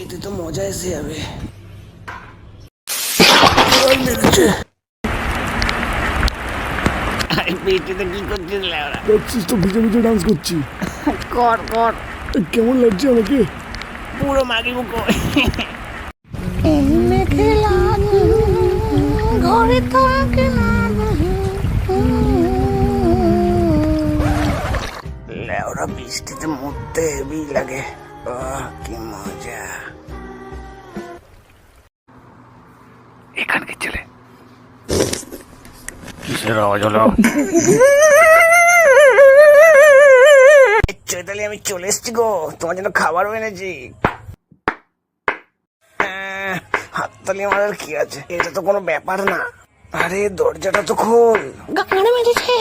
এতে তো মজা এসে যাবে। পেটিতে কি করছিস? দেখছিস তো ভিজে ভিজে ডান্স করছি। কর কর, কেমন লাগছে আমাকে? পুরো মাগি মুখো। ঘরে থাকে না। লেওরা বৃষ্টিতে মরতে হেবি লাগে। কি মজা। এখানকার ছেলে কিসের আওয়াজ হলো? চৈতালি, আমি চলে এসছি গো, তোমার জন্য খাবার এনেছি। হাততালি মারার কি আছে, এটা তো কোনো ব্যাপার না। আরে দরজাটা তো খোল। গান মেরেছে।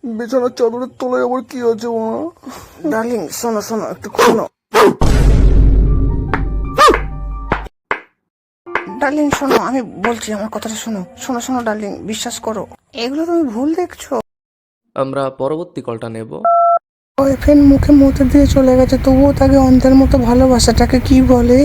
বিছানার চাদরের তলায় আবার কি আছে মা? ডার্লিং শোনো শোনো, একটু শোনো। ডার্লিং শোনো, আমি বলছি, আমার কথাটা শোনো। শোনো শোনো ডার্লিং, বিশ্বাস করো, এগুলো তুমি ভুল দেখছো। আমরা পরবর্তী কলটা নেব। বয়ফ্রেন্ড মুখে মতে দিয়ে চলে গেছে, তবুও তাকে অন্ধের মতো ভালোবাসাটাকে কি বলে?